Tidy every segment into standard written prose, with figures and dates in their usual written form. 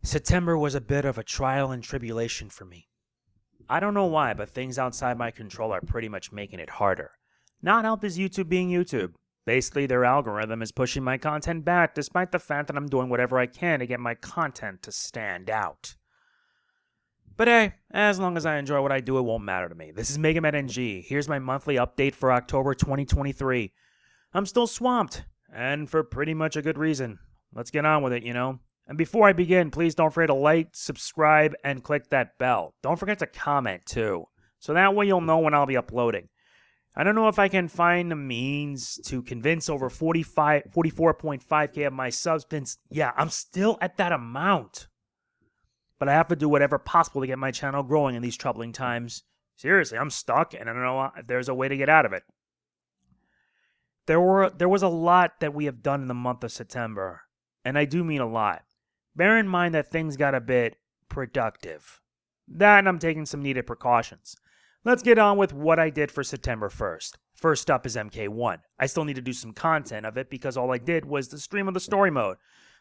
September was a bit of a trial and tribulation for me. I don't know why, but things outside my control are pretty much making it harder. Not help is YouTube being YouTube. Basically, their algorithm is pushing my content back despite the fact that I'm doing whatever I can to get my content to stand out. But hey, as long as I enjoy what I do, it won't matter to me. This is Mega Man NG. Here's my monthly update for October 2023. I'm still swamped, and for pretty much a good reason. Let's get on with it, And before I begin, please don't forget to like, subscribe, and click that bell. Don't forget to comment, too. So that way you'll know when I'll be uploading. I don't know if I can find the means to convince over 44.5k of my subs. Yeah, I'm still at that amount. But I have to do whatever possible to get my channel growing in these troubling times. Seriously, I'm stuck, and I don't know if there's a way to get out of it. There was a lot that we have done in the month of September, and I do mean a lot. Bear in mind that things got a bit productive. That and I'm taking some needed precautions. Let's get on with what I did for September 1st. First up is MK1. I still need to do some content of it because all I did was the stream of the story mode.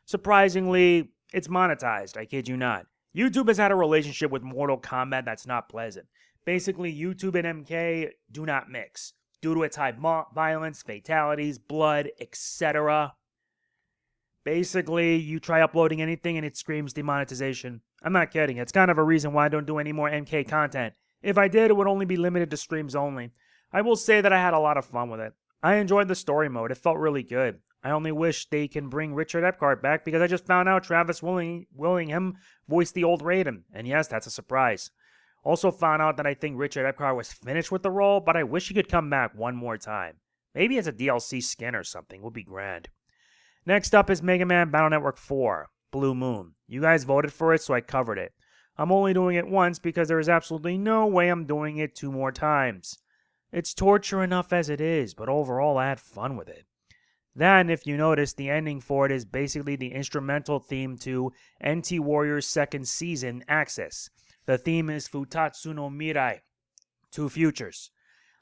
Surprisingly, it's monetized, I kid you not. YouTube has had a relationship with Mortal Kombat that's not pleasant. Basically, YouTube and MK do not mix, due to its high violence, fatalities, blood, etc. Basically, you try uploading anything and it screams demonetization. I'm not kidding, it's kind of a reason why I don't do any more MK content. If I did, it would only be limited to streams only. I will say that I had a lot of fun with it. I enjoyed the story mode, it felt really good. I only wish they can bring Richard Epcar back because I just found out Travis Willingham voiced the old Raiden. And yes, that's a surprise. Also found out that I think Richard Epcar was finished with the role, but I wish he could come back one more time. Maybe as a DLC skin or something would be grand. Next up is Mega Man Battle Network 4, Blue Moon. You guys voted for it, so I covered it. I'm only doing it once because there is absolutely no way I'm doing it 2 more times. It's torture enough as it is, but overall I had fun with it. Then, if you notice, the ending for it is basically the instrumental theme to NT Warrior's 2nd season, Access. The theme is Futatsu no Mirai, 2 futures.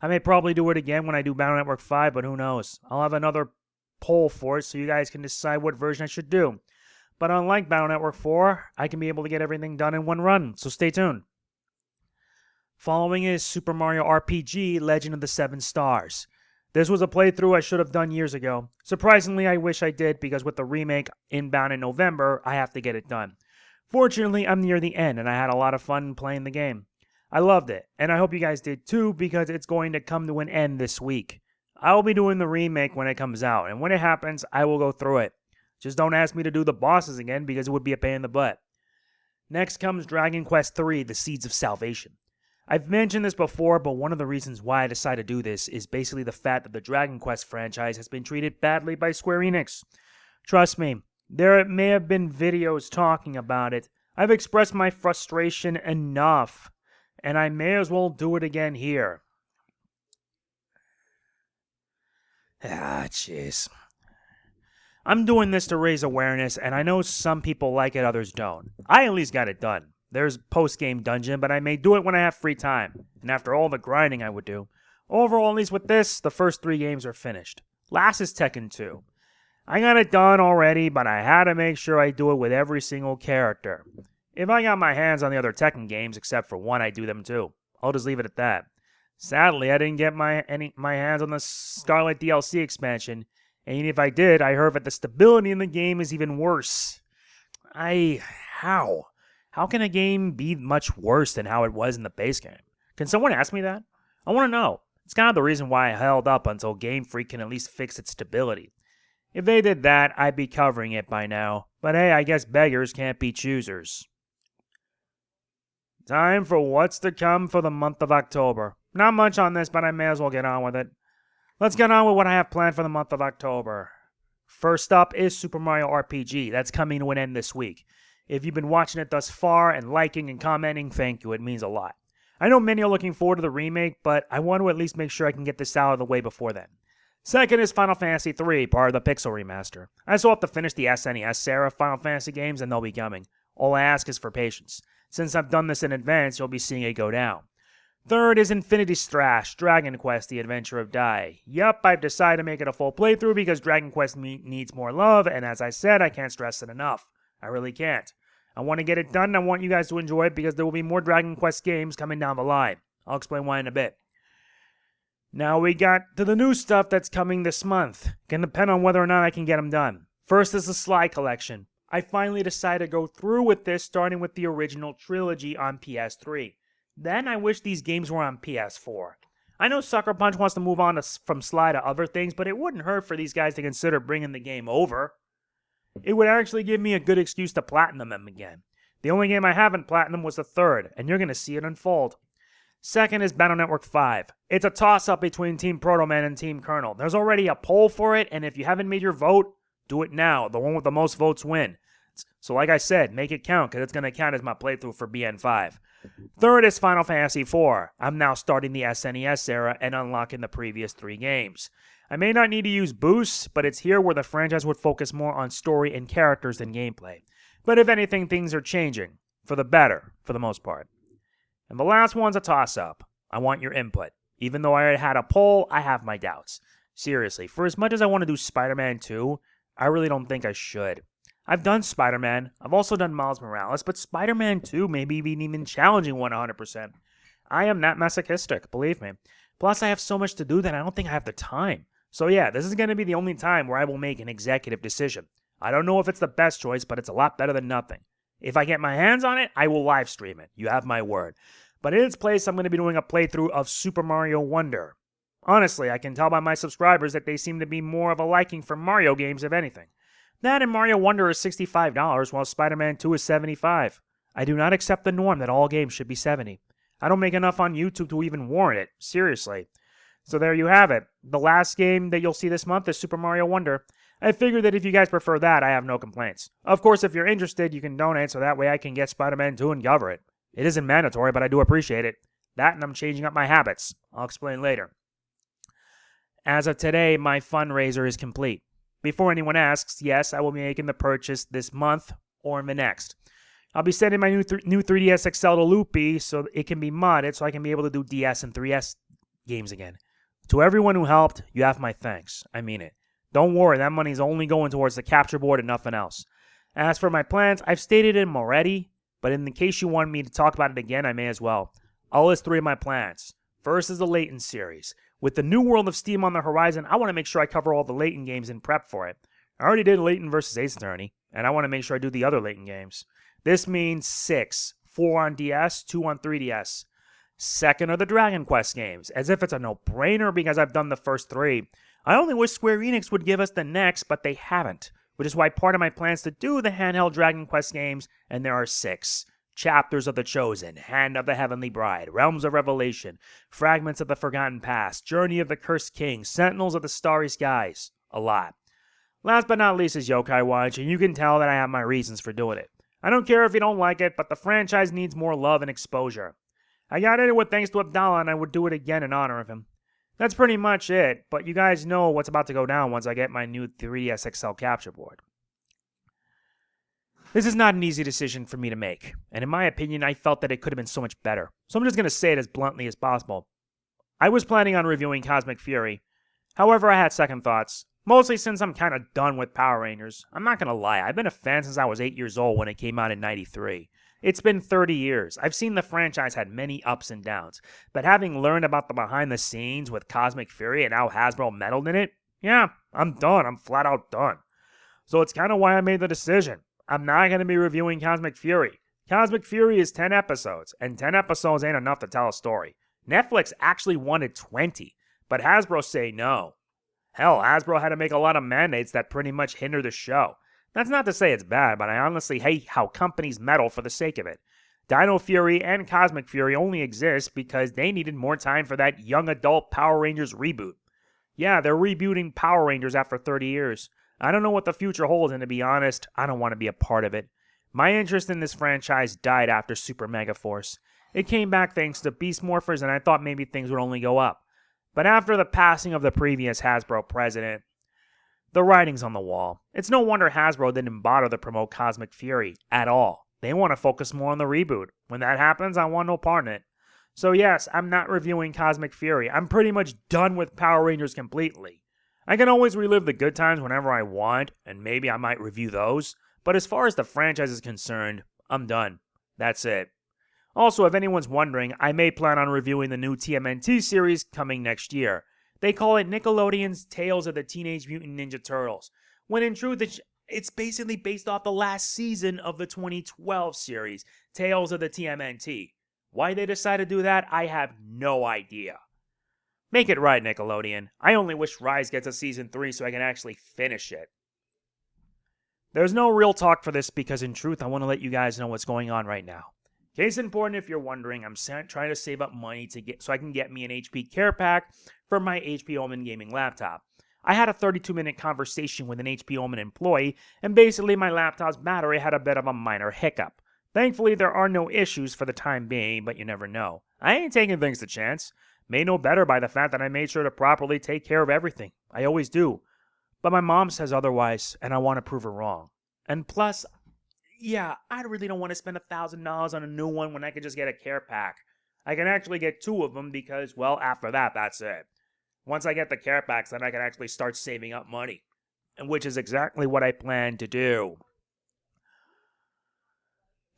I may probably do it again when I do Battle Network 5, but who knows. I'll have another poll for it so you guys can decide what version I should do. But unlike Battle Network 4, I can be able to get everything done in one run, so stay tuned. Following is Super Mario RPG Legend of the 7 Stars. This was a playthrough I should have done years ago. Surprisingly, I wish I did because with the remake inbound in November, I have to get it done. Fortunately, I'm near the end and I had a lot of fun playing the game. I loved it, and I hope you guys did too because it's going to come to an end this week. I will be doing the remake when it comes out, and when it happens, I will go through it. Just don't ask me to do the bosses again because it would be a pain in the butt. Next comes Dragon Quest III, The Seeds of Salvation. I've mentioned this before, but one of the reasons why I decided to do this is basically the fact that the Dragon Quest franchise has been treated badly by Square Enix. Trust me, there may have been videos talking about it. I've expressed my frustration enough, and I may as well do it again here. Jeez. I'm doing this to raise awareness, and I know some people like it, others don't. I at least got it done. There's post-game dungeon, but I may do it when I have free time, and after all the grinding I would do. Overall, at least with this, the first 3 games are finished. Last is Tekken 2. I got it done already, but I had to make sure I do it with every single character. If I got my hands on the other Tekken games, except for one, I do them too. I'll just leave it at that. Sadly, I didn't get my hands on the Scarlet DLC expansion, and even if I did, I heard that the stability in the game is even worse. How? How can a game be much worse than how it was in the base game? Can someone ask me that? I want to know. It's kind of the reason why I held up until Game Freak can at least fix its stability. If they did that, I'd be covering it by now. But hey, I guess beggars can't be choosers. Time for what's to come for the month of October. Not much on this, but I may as well get on with it. Let's get on with what I have planned for the month of October. First up is Super Mario RPG. That's coming to an end this week. If you've been watching it thus far and liking and commenting, thank you. It means a lot. I know many are looking forward to the remake, but I want to at least make sure I can get this out of the way before then. Second is Final Fantasy III, part of the Pixel Remaster. I still have to finish the SNES era of Final Fantasy games, and they'll be coming. All I ask is for patience. Since I've done this in advance, you'll be seeing it go down. Third is Infinity Strash, Dragon Quest, The Adventure of Dai. Yup, I've decided to make it a full playthrough because Dragon Quest needs more love, and as I said, I can't stress it enough. I really can't. I want to get it done, and I want you guys to enjoy it because there will be more Dragon Quest games coming down the line. I'll explain why in a bit. Now we got to the new stuff that's coming this month. Can depend on whether or not I can get them done. First is the Sly Collection. I finally decided to go through with this, starting with the original trilogy on PS3. Then I wish these games were on PS4. I know Sucker Punch wants to move on from Sly to other things, but it wouldn't hurt for these guys to consider bringing the game over. It would actually give me a good excuse to platinum them again. The only game I haven't platinum was the third, and you're going to see it unfold. Second is Battle Network 5. It's a toss-up between Team Proto Man and Team Colonel. There's already a poll for it, and if you haven't made your vote, do it now. The one with the most votes win. So like I said, make it count, because it's going to count as my playthrough for BN5. Third is Final Fantasy IV. I'm now starting the SNES era and unlocking the previous 3 games. I may not need to use boosts, but it's here where the franchise would focus more on story and characters than gameplay. But if anything, things are changing. For the better, for the most part. And the last one's a toss-up. I want your input. Even though I had a poll, I have my doubts. Seriously, for as much as I want to do Spider-Man 2, I really don't think I should. I've done Spider-Man, I've also done Miles Morales, but Spider-Man 2 may be an even challenging 100%. I am not masochistic, believe me. Plus, I have so much to do that I don't think I have the time. So yeah, this is going to be the only time where I will make an executive decision. I don't know if it's the best choice, but it's a lot better than nothing. If I get my hands on it, I will live stream it. You have my word. But in its place, I'm going to be doing a playthrough of Super Mario Wonder. Honestly, I can tell by my subscribers that they seem to be more of a liking for Mario games, if anything. That and Mario Wonder is $65, while Spider-Man 2 is $75. I do not accept the norm that all games should be $70. I don't make enough on YouTube to even warrant it. Seriously. So there you have it. The last game that you'll see this month is Super Mario Wonder. I figured that if you guys prefer that, I have no complaints. Of course, if you're interested, you can donate so that way I can get Spider-Man 2 and cover it. It isn't mandatory, but I do appreciate it. That and I'm changing up my habits. I'll explain later. As of today, my fundraiser is complete. Before anyone asks, yes, I will be making the purchase this month or in the next. I'll be sending my new 3DS XL to Loopy so it can be modded so I can be able to do DS and 3DS games again. To everyone who helped, you have my thanks. I mean it. Don't worry, that money's only going towards the capture board and nothing else. As for my plans, I've stated them already, but in the case you want me to talk about it again, I may as well. I'll list 3 of my plans. First is the Layton series. With the new World of Steam on the horizon, I want to make sure I cover all the Layton games in prep for it. I already did Layton vs. Ace Attorney, and I want to make sure I do the other Layton games. This means 6. 4 on DS, 2 on 3DS. Second are the Dragon Quest games, as if it's a no-brainer because I've done the first 3. I only wish Square Enix would give us the next, but they haven't, which is why part of my plans to do the handheld Dragon Quest games, and there are 6. Chapters of the Chosen, Hand of the Heavenly Bride, Realms of Revelation, Fragments of the Forgotten Past, Journey of the Cursed King, Sentinels of the Starry Skies. A lot. Last but not least is Yokai Watch, and you can tell that I have my reasons for doing it. I don't care if you don't like it, but the franchise needs more love and exposure. I got into it thanks to Abdallah, and I would do it again in honor of him. That's pretty much it, but you guys know what's about to go down once I get my new 3DS XL capture board. This is not an easy decision for me to make, and in my opinion, I felt that it could have been so much better. So I'm just going to say it as bluntly as possible. I was planning on reviewing Cosmic Fury. However, I had second thoughts. Mostly since I'm kind of done with Power Rangers. I'm not going to lie, I've been a fan since I was 8 years old when it came out in '93. It's been 30 years. I've seen the franchise had many ups and downs. But having learned about the behind the scenes with Cosmic Fury and how Hasbro meddled in it, yeah, I'm done. I'm flat out done. So it's kind of why I made the decision. I'm not going to be reviewing Cosmic Fury. Cosmic Fury is 10 episodes, and 10 episodes ain't enough to tell a story. Netflix actually wanted 20, but Hasbro say no. Hell, Hasbro had to make a lot of mandates that pretty much hinder the show. That's not to say it's bad, but I honestly hate how companies meddle for the sake of it. Dino Fury and Cosmic Fury only exist because they needed more time for that young adult Power Rangers reboot. Yeah, they're rebooting Power Rangers after 30 years. I don't know what the future holds, and to be honest, I don't want to be a part of it. My interest in this franchise died after Super Mega Force. It came back thanks to Beast Morphers, and I thought maybe things would only go up. But after the passing of the previous Hasbro president, the writing's on the wall. It's no wonder Hasbro didn't bother to promote Cosmic Fury at all. They want to focus more on the reboot. When that happens, I want no part in it. So yes, I'm not reviewing Cosmic Fury. I'm pretty much done with Power Rangers completely. I can always relive the good times whenever I want, and maybe I might review those. But as far as the franchise is concerned, I'm done. That's it. Also, if anyone's wondering, I may plan on reviewing the new TMNT series coming next year. They call it Nickelodeon's Tales of the Teenage Mutant Ninja Turtles, when in truth it's basically based off the last season of the 2012 series, Tales of the TMNT. Why they decided to do that, I have no idea. Make it right, Nickelodeon. I only wish Rise gets a season 3 so I can actually finish it. There's no real talk for this because in truth, I want to let you guys know what's going on right now. Case in point, if you're wondering, I'm trying to save up money so I can get me an HP Care Pack for my HP Omen gaming laptop. I had a 32-minute conversation with an HP Omen employee, and basically my laptop's battery had a bit of a minor hiccup. Thankfully, there are no issues for the time being, but you never know. I ain't taking things to chance. Made no better by the fact that I made sure to properly take care of everything. I always do. But my mom says otherwise, and I want to prove her wrong. And plus, yeah, I really don't want to spend $1,000 on a new one when I could just get a care pack. I can actually get 2 of them because, well, after that, that's it. Once I get the care packs, then I can actually start saving up money. And which is exactly what I plan to do.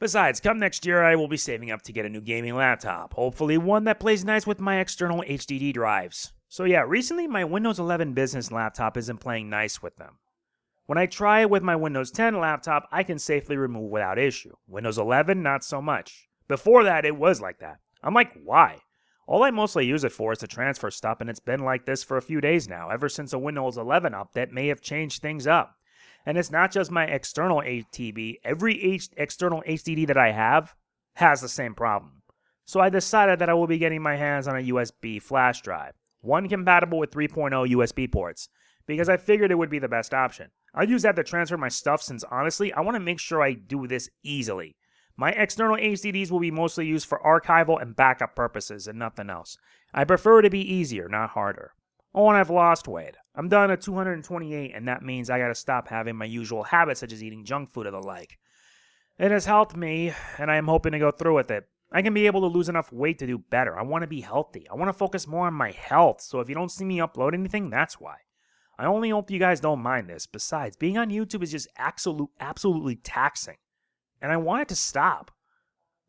Besides, come next year, I will be saving up to get a new gaming laptop. Hopefully one that plays nice with my external HDD drives. So yeah, recently my Windows 11 business laptop isn't playing nice with them. When I try it with my Windows 10 laptop, I can safely remove without issue. Windows 11, not so much. Before that, it was like that. I'm like, why? All I mostly use it for is to transfer stuff, and it's been like this for a few days now, ever since a Windows 11 update may have changed things up. And it's not just my external ATB, every external HDD that I have has the same problem. So I decided that I will be getting my hands on a USB flash drive, one compatible with 3.0 USB ports, because I figured it would be the best option. I'll use that to transfer my stuff since honestly, I want to make sure I do this easily. My external HDDs will be mostly used for archival and backup purposes and nothing else. I prefer it to be easier, not harder. Oh, and I've lost weight. I'm done at 228, and that means I gotta stop having my usual habits such as eating junk food or the like. It has helped me, and I am hoping to go through with it. I can be able to lose enough weight to do better. I want to be healthy. I want to focus more on my health, so if you don't see me upload anything, that's why. I only hope you guys don't mind this. Besides, being on YouTube is just absolutely taxing, and I want it to stop.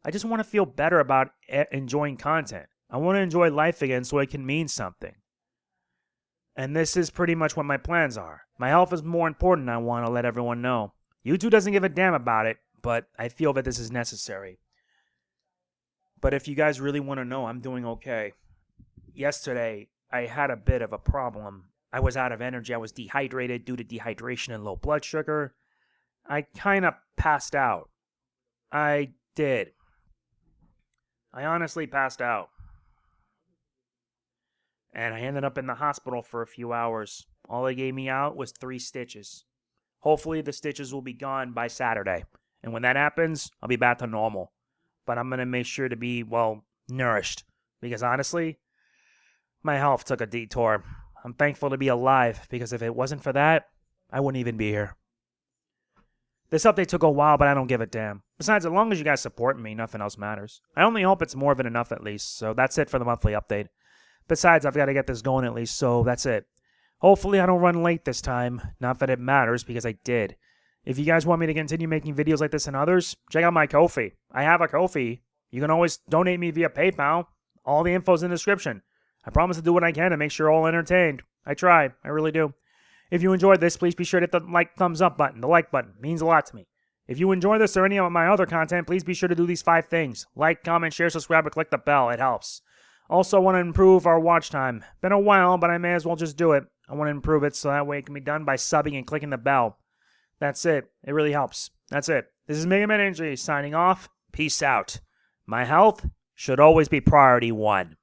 I just want to feel better about enjoying content. I want to enjoy life again so it can mean something. And this is pretty much what my plans are. My health is more important, I want to let everyone know. YouTube doesn't give a damn about it, but I feel that this is necessary. But if you guys really want to know, I'm doing okay. Yesterday, I had a bit of a problem. I was out of energy. I was dehydrated due to dehydration and low blood sugar. I kind of passed out. I did. I honestly passed out. And I ended up in the hospital for a few hours. All they gave me out was 3 stitches. Hopefully the stitches will be gone by Saturday. And when that happens, I'll be back to normal. But I'm going to make sure to be, well, nourished. Because honestly, my health took a detour. I'm thankful to be alive, because if it wasn't for that, I wouldn't even be here. This update took a while, but I don't give a damn. Besides, as long as you guys support me, nothing else matters. I only hope it's more than enough at least, so that's it for the monthly update. Besides, I've got to get this going at least, so that's it. Hopefully I don't run late this time. Not that it matters, because I did. If you guys want me to continue making videos like this and others, check out my Ko-fi. I have a Ko-fi. You can always donate me via PayPal. All the info's in the description. I promise to do what I can to make sure you're all entertained. I try. I really do. If you enjoyed this, please be sure to hit the thumbs up button. The like button means a lot to me. If you enjoy this or any of my other content, please be sure to do these 5 things. Like, comment, share, subscribe, or click the bell. It helps. Also, want to improve our watch time. Been a while, but I may as well just do it. I want to improve it so that way it can be done by subbing and clicking the bell. That's it. It really helps. That's it. This is Mega Man Energy signing off. Peace out. My health should always be priority 1.